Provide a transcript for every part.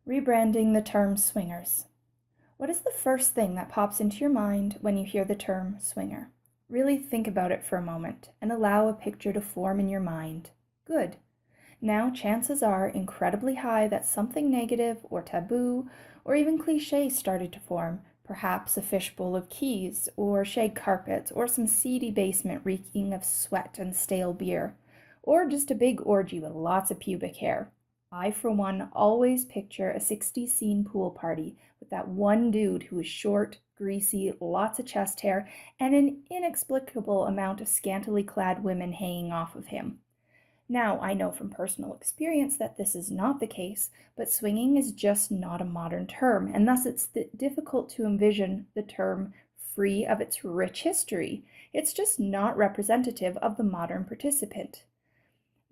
Rebranding the term swingers. What is the first thing that pops into your mind when you hear the term swinger? Really think about it for a moment and allow a picture to form in your mind. Good. Now, chances are incredibly high that something negative or taboo or even cliche started to form, perhaps a fishbowl of keys or shag carpets or some seedy basement reeking of sweat and stale beer, or just a big orgy with lots of pubic hair. I, for one, always picture a 60s scene pool party with that one dude who is short, greasy, lots of chest hair, and an inexplicable amount of scantily clad women hanging off of him. Now, I know from personal experience that this is not the case, but swinging is just not a modern term, and thus it's difficult to envision the term free of its rich history. It's just not representative of the modern participant.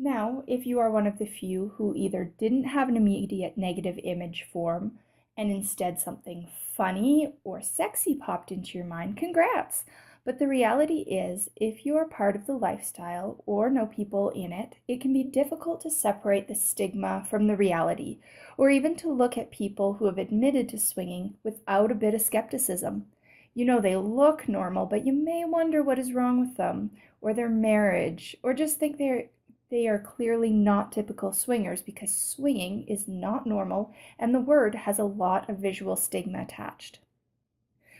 Now, if you are one of the few who either didn't have an immediate negative image form and instead something funny or sexy popped into your mind, congrats! But the reality is, if you are part of the lifestyle or know people in it, it can be difficult to separate the stigma from the reality, or even to look at people who have admitted to swinging without a bit of skepticism. You know they look normal, but you may wonder what is wrong with them, or their marriage, or just think they are clearly not typical swingers because swinging is not normal and the word has a lot of visual stigma attached.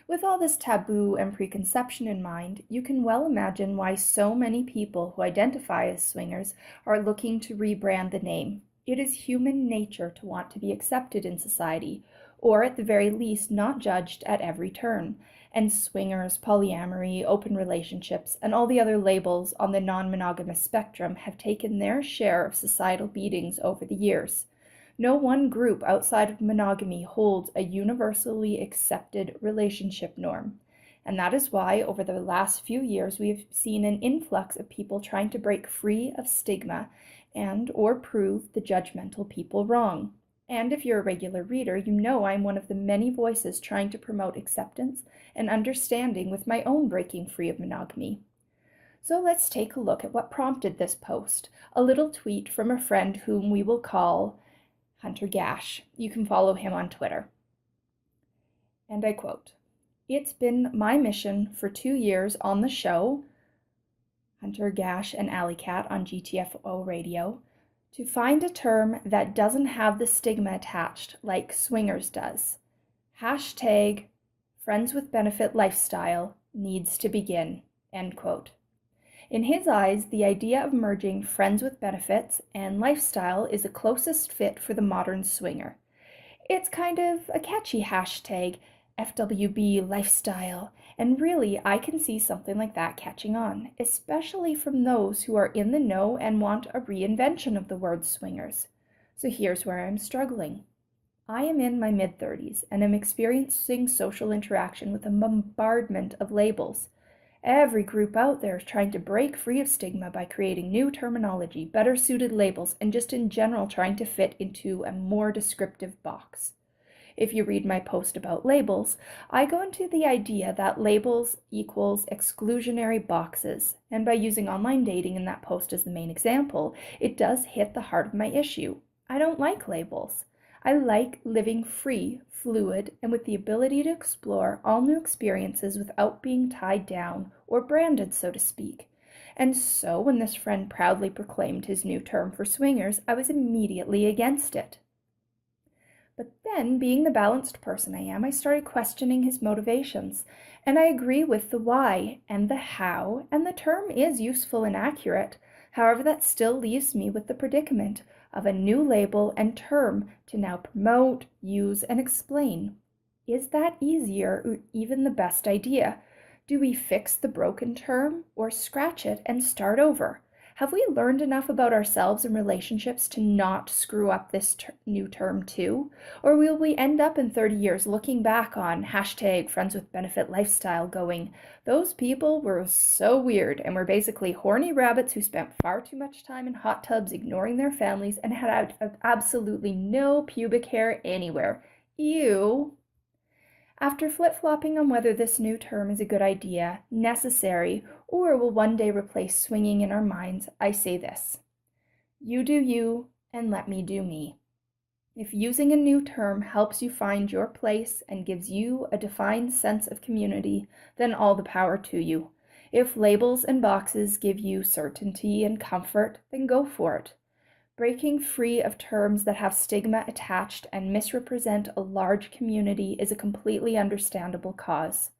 With all this taboo and preconception in mind, you can well imagine why so many people who identify as swingers are looking to rebrand the name. It is human nature to want to be accepted in society, or at the very least not judged at every turn. And swingers, polyamory, open relationships, and all the other labels on the non-monogamous spectrum have taken their share of societal beatings over the years. No one group outside of monogamy holds a universally accepted relationship norm. And that is why over the last few years we have seen an influx of people trying to break free of stigma and or prove the judgmental people wrong. And if you're a regular reader, you know I'm one of the many voices trying to promote acceptance and understanding with my own breaking free of monogamy. So let's take a look at what prompted this post, a little tweet from a friend whom we will call Hunter Gash. You can follow him on Twitter. And I quote, "It's been my mission for 2 years on the show, Hunter Gash and Alley Cat on GTFO radio, to find a term that doesn't have the stigma attached like swingers does. Hashtag friends with benefit lifestyle needs to begin." End quote. In his eyes, the idea of merging friends with benefits and lifestyle is the closest fit for the modern swinger. It's kind of a catchy hashtag, FWB lifestyle, and really I can see something like that catching on, especially from those who are in the know and want a reinvention of the word swingers. So here's where I'm struggling. I am in my mid-30s and am experiencing social interaction with a bombardment of labels. Every group out there is trying to break free of stigma by creating new terminology, better suited labels, and just in general trying to fit into a more descriptive box. If you read my post about labels, I go into the idea that labels equals exclusionary boxes, and by using online dating in that post as the main example, it does hit the heart of my issue. I don't like labels. I like living free, fluid, and with the ability to explore all new experiences without being tied down or branded, so to speak. And so when this friend proudly proclaimed his new term for swingers, I was immediately against it. But then, being the balanced person I am, I started questioning his motivations, and I agree with the why and the how, and the term is useful and accurate. However, that still leaves me with the predicament of a new label and term to now promote, use, and explain. Is that easier or even the best idea? Do we fix the broken term or scratch it and start over? Have we learned enough about ourselves and relationships to not screw up this new term too? Or will we end up in 30 years looking back on hashtag friends with benefit lifestyle going, those people were so weird and were basically horny rabbits who spent far too much time in hot tubs ignoring their families and had absolutely no pubic hair anywhere. Ew. After flip-flopping on whether this new term is a good idea, necessary, or will one day replace swinging in our minds, I say this. You do you, and let me do me. If using a new term helps you find your place and gives you a defined sense of community, then all the power to you. If labels and boxes give you certainty and comfort, then go for it. Breaking free of terms that have stigma attached and misrepresent a large community is a completely understandable cause.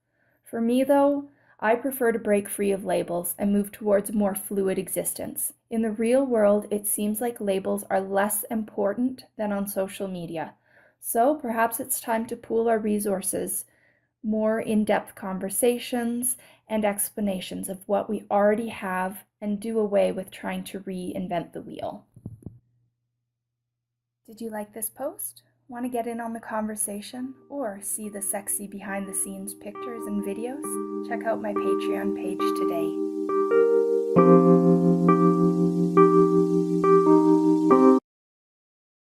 For me, though, I prefer to break free of labels and move towards a more fluid existence. In the real world, it seems like labels are less important than on social media. So perhaps it's time to pool our resources, more in-depth conversations, and explanations of what we already have, and do away with trying to reinvent the wheel. Did you like this post? Want to get in on the conversation or see the sexy behind the scenes pictures and videos? Check out my Patreon page today.